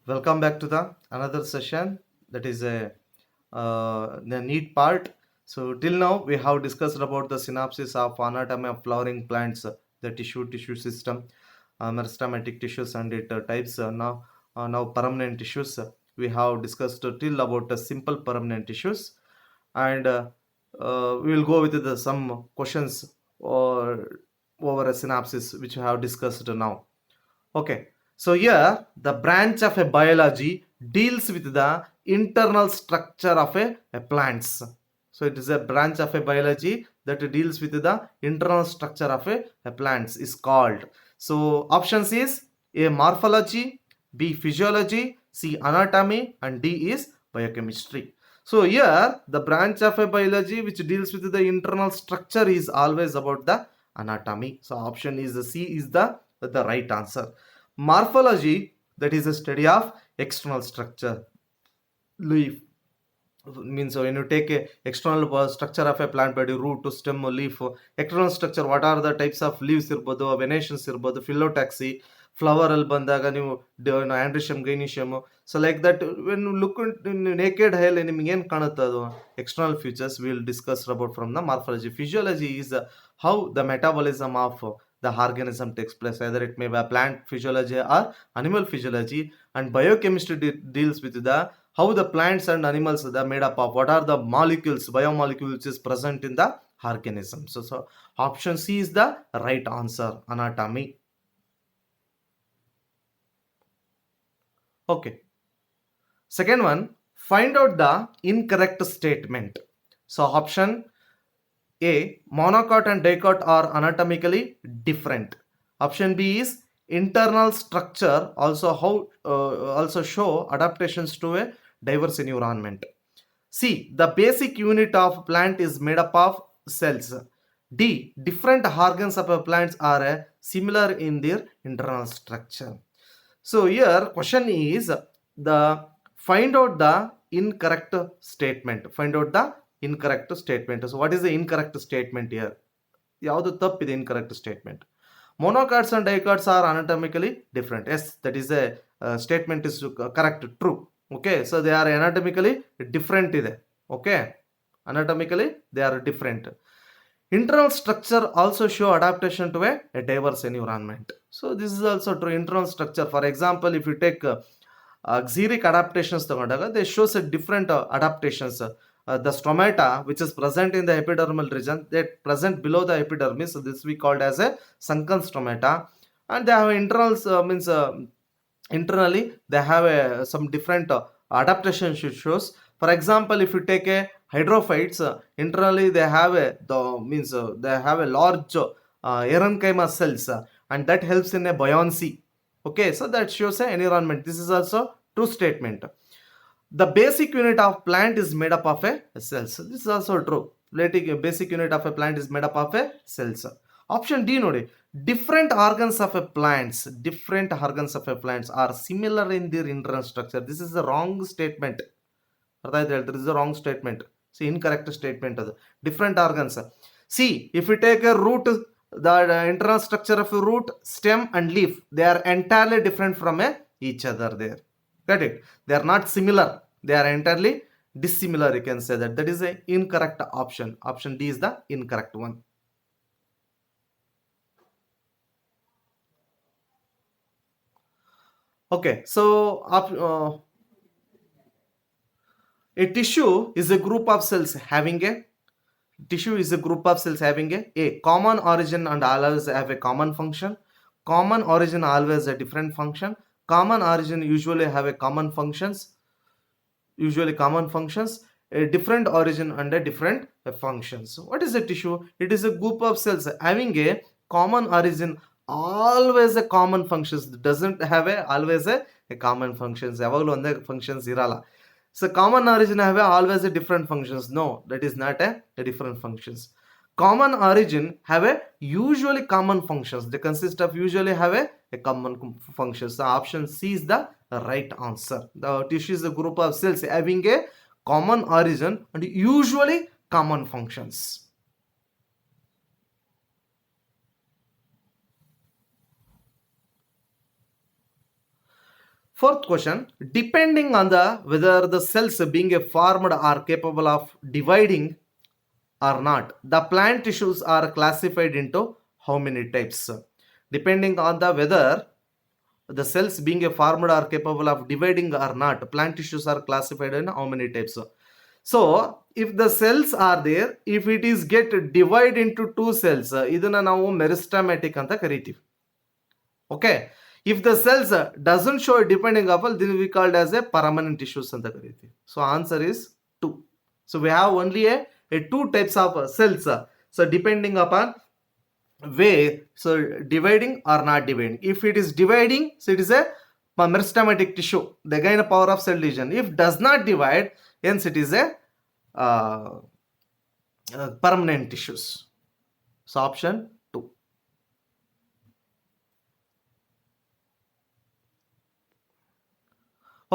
Welcome back to the another session that is the neat part. So till now we have discussed about the synopsis of anatomy of flowering plants, the tissue system, meristematic tissues and its types. Now permanent tissues. We have discussed till about the simple permanent tissues, and we will go with some questions or over a synopsis which we have discussed now. Okay, so here the branch of a biology deals with the internal structure of a plants. So it is a branch of a biology that deals with the internal structure of a plants is called. So options is A morphology, B physiology, C anatomy, and D is biochemistry. So here the branch of a biology which deals with the internal structure is always about the anatomy. So option is the C is the right answer. Morphology, that is a study of external structure. Leaf means when you take a external structure of a plant body, root to stem leaf, external structure, what are the types of leaves ಇರ್ಬೋದು, venations ಇರ್ಬೋದು, phyllotaxy, flower ಅಲ್ಲಿ ಬಂದಾಗ ನೀವು androecium gynoecium. So like that when look naked highly ನಿಮ್ಗೆ ಏನು ಕಾಣುತ್ತೆ ಅದು external features will discuss about from the morphology. Physiology is how the metabolism of the organism takes place, either it may be plant physiology or animal physiology. And biochemistry deals with the how the plants and animals are made up of, what are the molecules, biomolecules is present in the organism. So option C is the right answer, anatomy. Okay, second one, find out the incorrect statement. So option A, monocot and dicot are anatomically different. Option B is internal structure also show adaptations to a diverse environment. C, the basic unit of plant is made up of cells. D, different organs of a plants are similar in their internal structure. So here question is the find out the incorrect statement. Find out the incorrect statement. So what is the incorrect statement here? ಯಾವುದು ತಪ್ಪಿದೆ incorrect statement? Monocots and dicots are anatomically different. Yes, that is a statement is correct, true. Okay, so they are anatomically different ಇದೆ. Okay, anatomically they are different. Internal structure also show adaptation to a diverse environment. So this is also true. Internal structure, for example, if you take xeric adaptations ತಗೊಂಡಾಗ they shows a different adaptations. The stomata which is present in the epidermal region, they present below the epidermis, so this we called as a sunken stomata. And they have internals internally they have some different adaptation shows. For example, if you take a hydrophytes, internally they have they have a large parenchyma cells, and that helps in a buoyancy. Okay, so that shows a environment. This is also true statement. The basic unit of plant is made up of a cells. This is also true. Basic unit of a plant is made up of a cells. Option D ನೋಡಿ, different organs of a plants are similar in their internal structure. This is a wrong statement. ಅರ್ಥ ಆಯ್ತು ಹೇಳ್ತಾರೆ, this is a wrong statement. See, incorrect statement ಅದು. Different organs. See, if you take a root, the internal structure of a root, stem and leaf, they are entirely different from each other there. Got it? They are not similar. They are entirely dissimilar. You can say that. That is a incorrect option. Option D is the incorrect one. Okay, so a tissue is a group of cells having a common origin and always have a common function. Common origin always a different function. Common origin usually have a common functions. A different origin and a different functions. What is a tissue? It is a group of cells having a common origin, always a common functions. It doesn't have always a common functions. ಯಾವಾಗಲೂ ಒಂದೇ functions ಇರಲ್ಲ. So common origin have always a different functions. No, that is not a different functions. Common origin have a usually common functions. They consist of usually have a common functions. So option C is the right answer. The tissue is a group of cells having a common origin and usually common functions. Fourth question, depending on whether the cells being formed are capable of dividing or not, the plant tissues are classified into how many types? Depending on whether the cells being formed are capable of dividing or not, plant tissues are classified in how many types? So if the cells are there, if it is get divided into two cells, ಇದನ್ನ ನಾವು meristematic ಅಂತ ಕರಿತೀವಿ. Okay, if the cells doesn't show a depending couple, then we called as a permanent tissues anta kariti. So answer is 2. So we have only a two types of cells. So depending upon way, so dividing or not dividing. If it is dividing, so it is a meristematic tissue, the gain power of cell division. If does not divide, hence it is a permanent tissues. So option 2.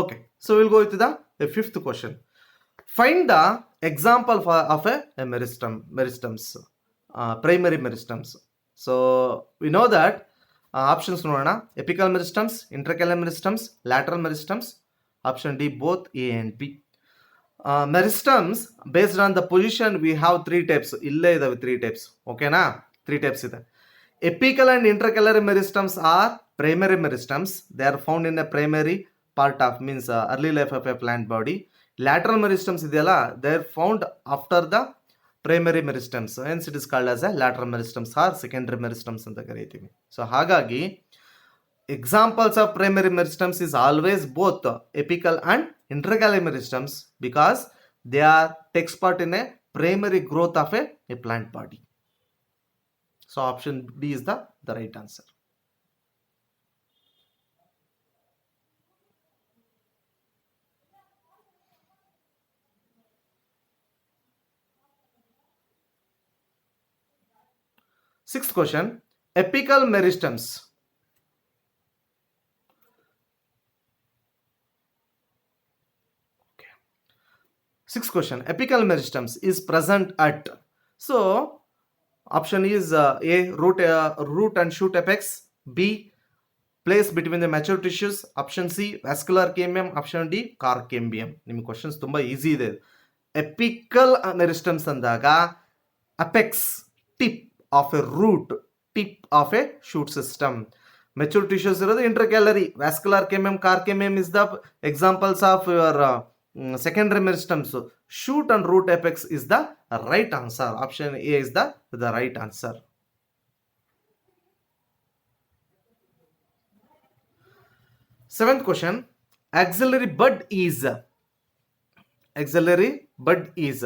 Okay, so we'll go with the fifth question. Find the example of a meristems, primary meristems. So we know that options nodona, apical meristems, intercalary meristems, lateral meristems. Option D, both A and B. Meristems, based on the position, we have three types. Ille idave three types. Okay na? Three types ide. Apical and intercalary meristems are primary meristems. They are found in a primary part of, means early life of a plant body. Lateral meristems ideyala, they are found after the primary meristems, hence it is called as a lateral meristems or secondary meristems anta kariyತೀವಿ. So ಹಾಗಾಗಿ examples of primary meristems is always both apical and intercalary meristems, because they are takes part in a primary growth of a plant body. So option D is the right answer. Sixth question, apical meristems. Okay. Sixth question, apical meristems is present at. So option is A, root and shoot apex. B, place between the mature tissues. Option C, vascular cambium. Option D, cork cambium. ನಿಮ್ಮ questions ತುಂಬಾ easy ಇದೆ. Apical meristems ಅಂದಾಗ apex, tip of a root, tip of a shoot system. Mature tissues irodu intercalary. Vascular cambium, cork cambium is the examples of your secondary meristems. Shoot and root apex is the right answer. Option A is the right answer. Seventh question, axillary bud is. Axillary bud is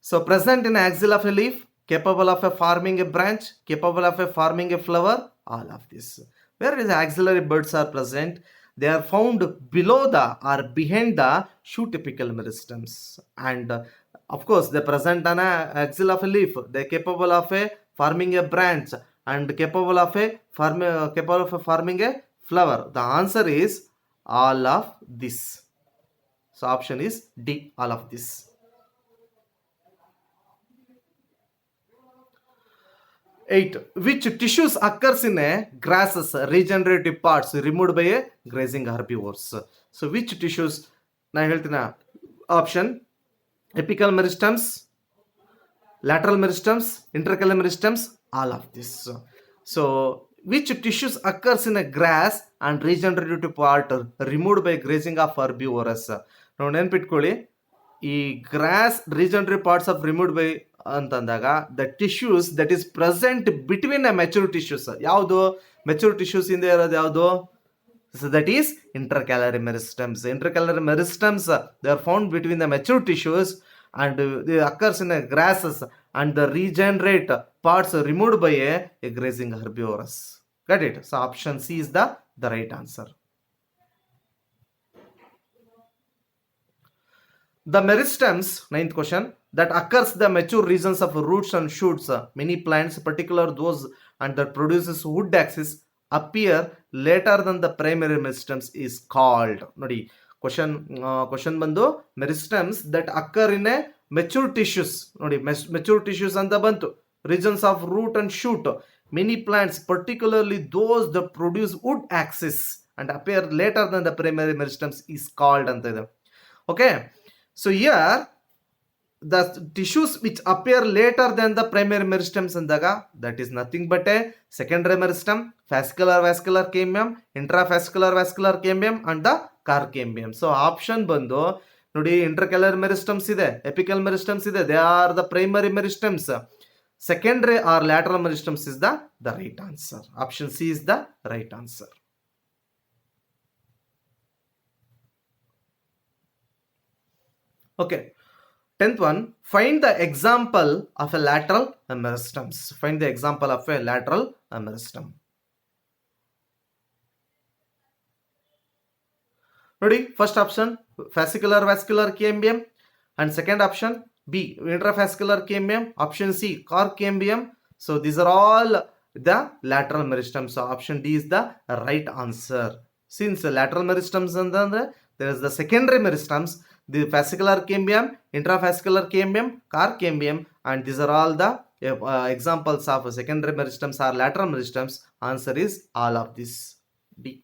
so present in axil of a leaf, capable of forming a branch, capable of forming a flower, all of this. Where is the axillary buds are present? They are found below the or behind the shoot apical meristems, and of course they present on a axil of a leaf. They are capable of forming a branch and capable of forming a flower. The answer is all of this. So option is D, all of this. Eight, which tissues occurs in a grasses, regenerative parts removed by a grazing herbivores? So which tissues na ಹೇಳ್ತೀನಿ? Option apical meristems, lateral meristems, intercalary meristems, all of this. So which tissues occurs in a grass and regenerative part removed by grazing of herbivores? ನಾವು ನೆನ್ಪಿಟ್ಕೊಳ್ಳಿ, ಈ gross regenerative parts of removed by ಅಂತಂದಾಗ the tissues that is present between a mature tissues. ಯಾವುದು mature tissues ಇಂದ ಇರೋದು ಯಾವುದು? So that is intercalary meristems. Intercalary meristems, they are found between the mature tissues and they occurs in a grasses and the regenerate parts removed by a grazing herbivores. Got it? So option C is the right answer. The meristems, ninth question, that occurs the mature regions of roots and shoots, many plants, particularly those and that produces wood axis, appear later than the primary meristems is called. Nodi, question bandu meristems that occur in a mature tissues. Nodi, mature tissues anta bantu, regions of root and shoot, many plants, particularly those that produce wood axis, and appear later than the primary meristems is called anta ಇದೆ. Okay, so here the tissues which appear later than the primary meristems andaga, that is nothing but a secondary meristem, fascicular vascular cambium, intravascular vascular cambium and the car cambium. So option ಬಂದು ನೋಡಿ, ಇಂಟರ್ಕ್ಯಾಲರ್ meristems ಇದೆ, apical meristems ಇದೆ, they are the primary meristems. Secondary or lateral meristems is the right answer. Option C is the right answer. Okay, 10th one, find the example of a lateral meristems. Find the example of a lateral meristem. Ready? First option, fascicular vascular cambium, and second option B, intravascular cambium. Option C, car cambium. So these are all the lateral meristems. So option D is the right answer. Since lateral meristems and there is the secondary meristems, the fascicular cambium, intravascular cambium, car cambium, and these are all the examples of secondary meristems or lateral meristems. Answer is all of this, D.